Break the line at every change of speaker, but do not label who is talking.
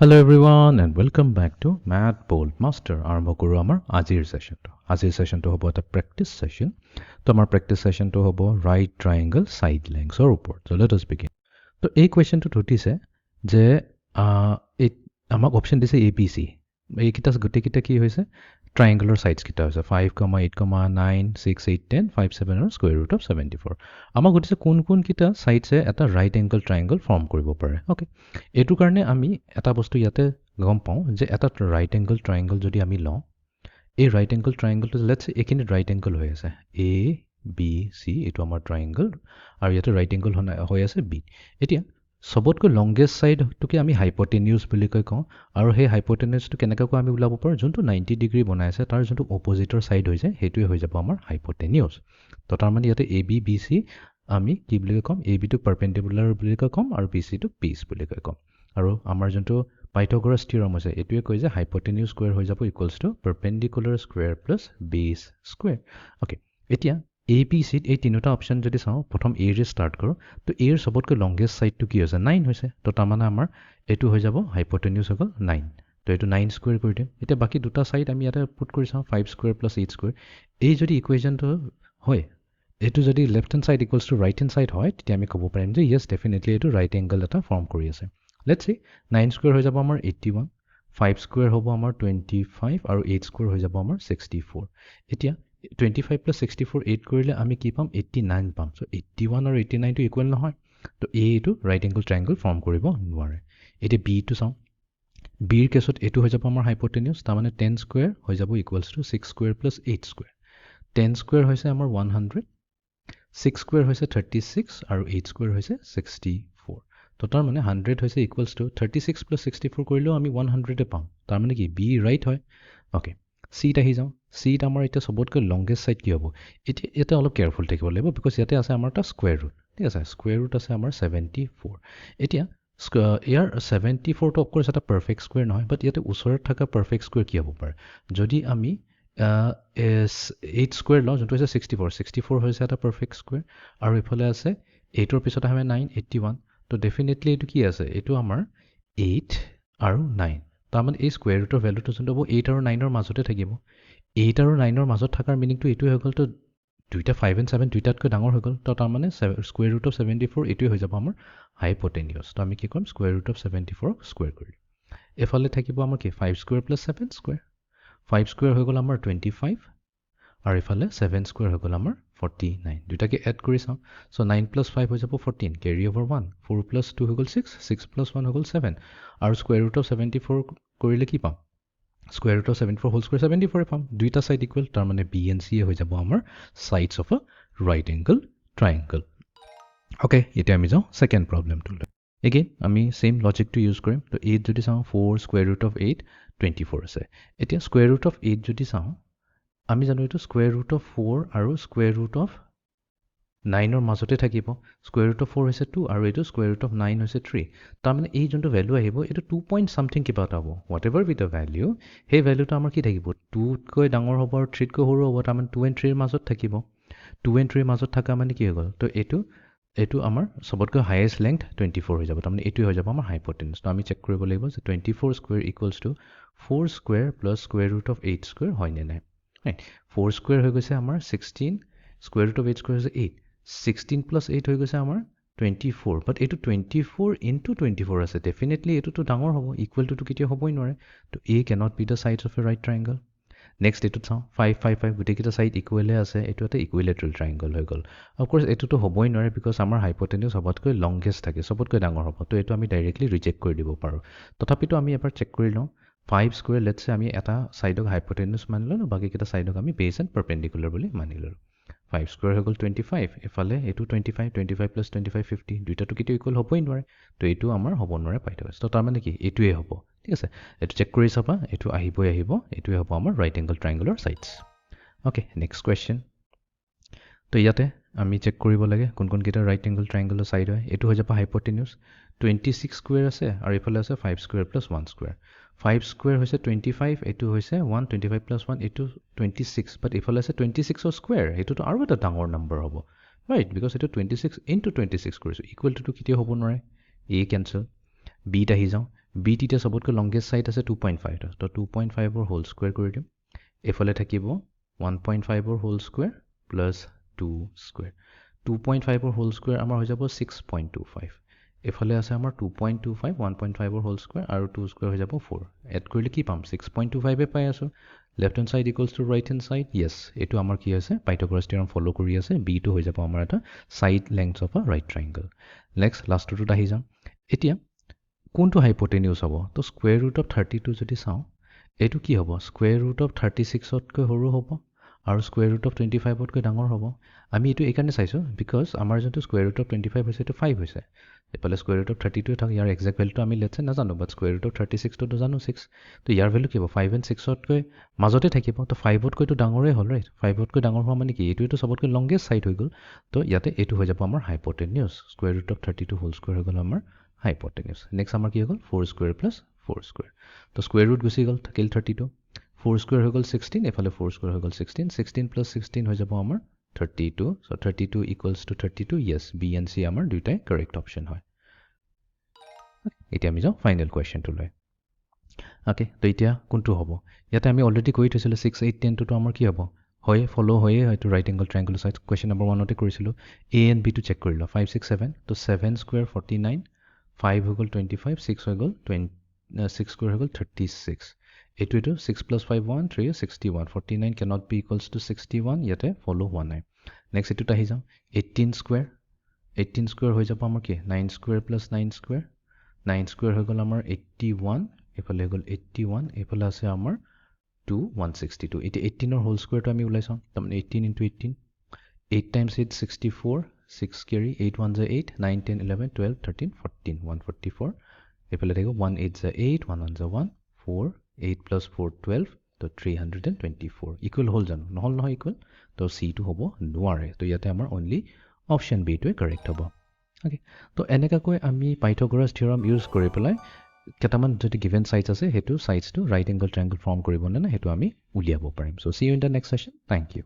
Hello everyone and welcome back to Math Bold Master. আৰম্ভ কৰোঁ আমাৰ আজিৰ সেশনটো। আজিৰ সেশনটো হ'ব এটা প্ৰেক্টিছ সেশন। তো আমাৰ প্ৰেক্টিছ সেশনটো হ'ব ৰাইট ট্ৰায়াঙ্গল সাইড লেংথছৰ ওপৰত। So let us begin. তো এই কুৱেশ্যনটোত সুধিছে যে আমাক অপশ্যন দিছে ABC। এইকেইটা গোটেইকেইটা কি হৈছে ট্ৰায়াঙ্গলৰ সাইডছ কেইটা হৈছে 5, 8, 9, 6, 8, 10, 5, 7 আৰু স্কোৱাৰ ৰুট অফ 74। আমাক সুধিছে কোন কেইটা সাইডছে এটা ৰাইট এংগল ট্ৰায়াঙ্গল ফৰ্ম কৰিব পাৰে। অ'কে, এইটো কাৰণে আমি এটা বস্তু ইয়াতে গম পাওঁ যে এটা ৰাইট এংগল ট্ৰায়াঙ্গল যদি আমি লওঁ, এই ৰাইট এংগল ট্ৰায়াঙ্গলটো লেটছ এইখিনিত ৰাইট এংগল হৈ আছে এ বি চি, এইটো আমাৰ ট্ৰায়াঙ্গল আৰু ইয়াতে ৰাইট এংগল হৈ আছে বি। এতিয়া সবতকৈ লংগেষ্ট সাইডটোকে আমি হাইপটেনিউছ বুলি কওঁ আৰু সেই হাইপটেনিউছটো কেনেকৈ আমি ওলাব পাৰোঁ, যোনটো 90 ডিগ্ৰী বনাই আছে তাৰ যোনটো অপজিটৰ সাইড হৈ যায় সেইটোৱে হৈ যাব আমাৰ হাইপটেনিউছ। তো তাৰমানে ইয়াতে এ বি বি চি আমি কি বুলি ক'ম, এ বিটোক পাৰ্পেণ্ডিকুলাৰ বুলি ক'ম আৰু বি চিটোক পিচ বুলি ক'ম। আৰু আমাৰ যোনটো পাইথাগোৰাছ থিয়ৰম হৈছে এইটোৱে কয় যে হাইপটেনিউছ স্কুৱেৰ হৈ যাব equals to perpendicular square plus বেছ স্কুৱেৰ। অ'কে, এতিয়া এ বি চিত এই তিনিটা অপশ্যন যদি চাওঁ, প্ৰথম এৰে ষ্টাৰ্ট কৰোঁ, তো এৰ সবতকৈ লংগেষ্ট সাইডটো কি হৈছে 9 হৈছে। তো তাৰমানে আমাৰ এইটো হৈ যাব হাইপটেনিউছ হৈ গ'ল 9। তো এইটো 9 স্কুৱেৰ কৰি দিম। এতিয়া বাকী দুটা সাইড আমি ইয়াতে পুট কৰি চাওঁ 5 স্কুৱেৰ প্লাছ 8 স্কুৱেৰ। এই যদি ইকুৱেশ্যনটো হয়, এইটো যদি left hand side equals to right hand side হয়, তেতিয়া আমি ক'ব পাৰিম যে য়েছ ডেফিনেটলি এইটো ৰাইট এংগল এটা ফৰ্ম কৰি আছে। লেটছ চি 9 স্কুৱেৰ হৈ যাব আমাৰ 81, 5 স্কুৱেৰ হ'ব আমাৰ 25 আৰু 8 স্কুৱেৰ হৈ যাব আমাৰ 64। এতিয়া 25 প্লাছ 64 8 কৰিলে আমি কি পাম 89 পাম। চ' 81 আৰু 89টো ইকুৱেল নহয়, তো এইটো ৰাইট এংগল ট্ৰায়াঙ্গল ফৰ্ম কৰিব নোৱাৰে। এতিয়া বিটো চাওঁ, বিৰ কেছত এইটো হৈ যাব আমাৰ হাইপটেনিউছ, তাৰমানে 10 স্কুৱেৰ হৈ যাব equals to 6 square plus 8 square. 10 square হৈছে আমাৰ 100, 6 স্কুৱেৰ হৈছে 36 আৰু 8 স্কুৱেৰ হৈছে 64। তো তাৰমানে 100 হৈছে ইকুৱেলছ টু 36 প্লাছ 64 কৰিলেও আমি 100 পাম। তাৰমানে কি বি ৰাইট হয়। অ'কে, চিত আহি যাওঁ। চিত আমাৰ এতিয়া সবতকৈ লংগেষ্ট সাইড কি হ'ব, এতিয়া ইয়াতে অলপ কেয়াৰফুল থাকিব লাগিব বিকজ ইয়াতে আছে আমাৰ এটা স্কুৱেৰ ৰুট। ঠিক আছে, স্কুৱেৰ ৰুট আছে আমাৰ 74। এতিয়া ইয়াৰ 74টো অফক'ৰ্ছ এটা পাৰফেক্ট স্কুৱেৰ নহয়, বাট ইয়াতে ওচৰত থকা পাৰফেক্ট স্কুৱেৰ কি হ'ব পাৰে, যদি আমি 8 স্কুৱেৰ লওঁ যোনটো হৈছে 64 হৈছে এটা পাৰফেক্ট স্কুৱেৰ, আৰু ইফালে আছে 8ৰ পিছত আহে 9 81। তো ডেফিনেটলি এইটো কি আছে, এইটো আমাৰ 8 আৰু 9। তাৰমানে এই স্কুৱেৰ ৰুটৰ ভেলুটো যোনটো হ'ব 8 আৰু 9ৰ মাজতে থাকিব। 8 আৰু 9ৰ মাজত থকাৰ মিনিংটো এইটোৱে হৈ গ'ল, তো দুইটা 5 and 7 দুইটাতকৈ ডাঙৰ হৈ গ'ল। তো তাৰমানে স্কুৱেৰ ৰুট অফ 74 এইটোৱে হৈ যাব আমাৰ হাইপটেনিউছ। তো আমি কি কৰিম স্কুৱেৰ ৰুট অফ 74ক স্কুৱেৰ কৰিম। এফালে থাকিব আমাৰ কি 5 স্কুৱেৰ প্লাছ 7 স্কুৱেৰ। 5 স্কুৱেৰ হৈ গ'ল আমাৰ 25 আৰু ইফালে 7 স্কুৱেৰ হৈ গ'ল আমাৰ 49। দুটাকে এড কৰি চাওঁ। চ' 9 প্লাছ 5 হৈ যাব 14, কেৰি অভাৰ 1, 4 প্লাছ 2 হৈ গ'ল 6, 6 প্লাছ 1 হৈ গ'ল 7, আৰু স্কুৱেৰ ৰুট অফ 74 কৰিলে কি পাম, square root of 74 whole square 74 পাম। দুইটা সাইড ইকুৱেল, তাৰমানে বি এণ্ড চি হৈ যাব আমাৰ sides of a right angle triangle. Okay, এতিয়া আমি যাওঁ ছেকেণ্ড প্ৰব্লেমটোলৈ। এগেইন আমি ছেইম লজিকটো ইউজ কৰিম। তো 8 যদি চাওঁ 4 স্কুৱেৰ ৰুট অফ 8 24 আছে। এতিয়া স্কুৱেৰ ৰুট অফ 8 যদি চাওঁ, আমি জানো এইটো স্কুৱেৰ ৰুট অফ 4 আৰু স্কুৱেৰ ৰুট অফ 9ৰ মাজতে থাকিব। স্কুৱেৰ ৰুট অফ 4 হৈছে 2 আৰু এইটো স্কুৱেৰ ৰুট অফ 9 হৈছে 3। তাৰমানে এই যোনটো ভেলু আহিব এইটো 2 পইণ্ট ছামথিং কিবা এটা হ'ব। What ever B the value, সেই ভেলুটো আমাৰ কি থাকিব 2তকৈ ডাঙৰ হ'ব আৰু 3তকৈ সৰু হ'ব। তাৰমানে 2 and 3ৰ মাজত থাকিব। 2 and 3ৰ মাজত থকা মানে কি হৈ গ'ল, তো এইটো আমাৰ সবতকৈ হায়েষ্ট লেংথ 24 হৈ যাব। তাৰমানে এইটোৱে হৈ যাব আমাৰ হাইপটেনিউছ। তো আমি চেক কৰিব লাগিব যে 24 square equals to 4 square plus square root of 8 square হয়নে নাই। 4 স্কুৱেৰ হৈ গৈছে আমাৰ 16, স্কুৱেৰ ৰুট অফ 8 স্কুৱেৰ হৈছে 8, 16 প্লাছ 8 হৈ গৈছে আমাৰ 24। বাট এইটো 24 ইনটু 24 আছে, ডেফিনেটলি এইটোতো ডাঙৰ হ'ব, ইকুৱেলটোতো কেতিয়াও হ'বই নোৱাৰে। তো A cannot be the sides of a right triangle. Next এইটোত চাওঁ 5 5 5 গোটেইকেইটা ছাইড ইকুৱেলে আছে, এইটো এটা ইকুইলেটাৰেল ট্ৰায়াঙ্গল হৈ গ'ল। অফক'ৰ্ছ এইটোতো হ'বই নোৱাৰে বিকজ আমাৰ হাইপটেনিউছ সবতকৈ লংগেষ্ট থাকে, সবতকৈ ডাঙৰ হ'ব। তো এইটো আমি ডাইৰেক্টলি ৰিজেক্ট কৰি দিব পাৰোঁ। তথাপিতো আমি এবাৰ চেক কৰি লওঁ। 5 স্কুৱেৰ লেটছে আমি এটা ছাইডক হাইপটেনিউছ মানি ল'লোঁ, বাকীকেইটা ছাইডক আমি বেছ এণ্ড পাৰ্পেণ্ডিকুলাৰ বুলি মানি ল'লোঁ। 5 স্কুৱেৰ হৈ গ'ল 25, এফালে এইটো 25, 25 প্লাছ 25 50, দুইটাটো কেতিয়াও ইকুৱেল হ'বই নোৱাৰে। তো এইটো আমাৰ হ'ব নোৱাৰে পাইথাগোৰাছ। তো তাৰমানে কি এইটোৱে হ'ব। ঠিক আছে, এইটো চেক কৰি চাবা, এইটো আহিবই আহিব, এইটোৱে হ'ব আমাৰ ৰাইট এংগল ট্ৰায়াঙ্গলৰ ছাইডছ। Okay, next question. তো ইয়াতে আমি চেক কৰিব লাগে কোনকেইটা ৰাইট এংগল ট্ৰায়াঙ্গলৰ ছাইড হয়। এইটো হৈ যাব হাইপটেনিউছ 26 স্কুৱেৰ আছে আৰু এইফালে আছে 5 স্কুৱেৰ প্লাছ 1 স্কুৱেৰ। 5 স্কুৱেৰ হৈছে 25, এইটো হৈছে 1, 25 প্লাছ 1 এইটো 26, বাট এইফালে আছে 26ৰ স্কুৱেৰ, সেইটোতো আৰু এটা ডাঙৰ নম্বৰ হ'ব ৰাইট, বিকজ এইটো 26 ইনটু 26 কৰিছোঁ, ইকুৱেলটোতো কেতিয়াও হ'ব নোৱাৰে, এ কেঞ্চেল। বিত আহি যাওঁ, বি তেতিয়া সবতকৈ লংগেষ্ট সাইড আছে 2.5 তো 2.5 ৰ হোল স্কয়াৰ কৰি দিম এফালে থাকিব 1.5 ৰ হোল স্কয়াৰ প্লাস 2 স্কয়াৰ 2.5 ৰ হোল স্কয়াৰ আমাৰ হৈ যাব 6.25 এফালে আছে আমাৰ 2.25 1.5 ৰ হোল স্কয়াৰ আৰু 2 স্কয়াৰ হৈ যাব 4 এড কৰিলে কি পাম 6.25 এ পাই আছো left hand side equals to right hand side yes এটো আমাৰ কি আছে পাইথাগোৰাছ থিওৰাম ফলো কৰি আছে বি টো হৈ যাব আমাৰ এটা side length of a right triangle next লাষ্টটোত আহি যাম এতিয়া কোনটো হাইপোটেনিউজ হ'ব তো স্কয়াৰ ৰুট অফ 32 যদি চাও এটো কি হ'ব স্কয়াৰ ৰুট অফ 36 তকৈ সৰু হ'ব আৰু স্কয়াৰ ৰুট অফ 25 তকৈ ডাঙৰ হ'ব আমি এটো এইকাৰণে চাইছো বিকজ আমাৰ যোনটো স্কয়াৰ ৰুট অফ 25 হৈছে এটো 5 হৈছে এফালে স্কয়াৰ ৰুট অফ 32 থাক ইয়াৰ এক্সাক্ট ভ্যালুটো আমি লেটছে নাজানো বাট স্কয়াৰ ৰুট অফ 36 তো জানো 6 তো ইয়াৰ ভ্যালু কি হ'ব 5 and 6 তকৈ মাজতে থাকিব তো 5 তকৈ তো ডাঙৰে হ'ল ৰাইট 5 তকৈ ডাঙৰ হোৱা মানে কি এটো সবতকৈ লংগেষ্ট সাইড হৈ গ'ল তো ইয়াতে এটো হৈ যাব আমাৰ hypotenuse square root of 32 whole square হৈ গ'ল আমাৰ hypotenuse. Next আমাৰ কি হ'ল 4 square plus 4 square. তো square root গুছি গ'ল থাকিল 32 4 square হৈ গ'ল 16 এফালে 4 square হৈ গ'ল 16 16 plus 16 হৈ যাব আমাৰ 32 so 32 equals to 32 yes B and C আমাৰ দুইটাই correct option হয় এতিয়া আমি যাও ফাইনাল কোৱেশ্চনটো লৈ ওকে তো এতিয়া কোনটো হ'ব ইয়াতে আমি অলৰেডি কৈ থৈছিল 6 8 10 তো আমাৰ কি হ'ব হয় ফলো হয় হয়তো right angle ট্ৰায়াঙ্গল side question number 1 তে কৰিছিল A and B to check কৰিলো 5 6 7 তো 7 square 49 5 হৈ গ'ল 25 6 হৈ গ'ল 6 square হৈ গ'ল 36 এটো 6 plus 5 1 3 61 49 cannot be equals to 61 ইয়াতে ফলো হোৱা নাই নেক্সট এটোত আহি যাম 18 square হৈ যাব আমাৰ কি 9 square plus 9 square 9 square হৈ গ'ল আমাৰ 81 এফালে হৈ গ'ল 81 এফালে আছে আমাৰ 2 162 এটা 18 ৰ হোল স্কয়াৰটো আমি উলাই চাম তাৰমানে 18 into 18 8 times 8 64 6 carry 8 1s are 8 9 10 11 12 13 14 144 এফালে থাকিব 1 8s are 8 1 1s are 1 4 8 plus 4 12 তো 324 ইকুয়াল হল জানো নহল নহয় ইকুয়াল তো C টো হ'ব নোৱাৰে তো ইয়াতে আমাৰ অনলি অপশন বি টোৱে কাৰেক্ট হ'ব ওকে তো এনেকাকৈ আমি পাইথাগোৰাছ থিওৰাম ইউজ কৰি পেলাই কেটামান যদি গিভেন সাইডস আছে হেতু সাইডস টো ৰাইট এংগল ট্ৰায়াঙ্গল ফৰ্ম কৰিব না হেতু আমি উলিয়াব পাৰিম so see you in the next session thank U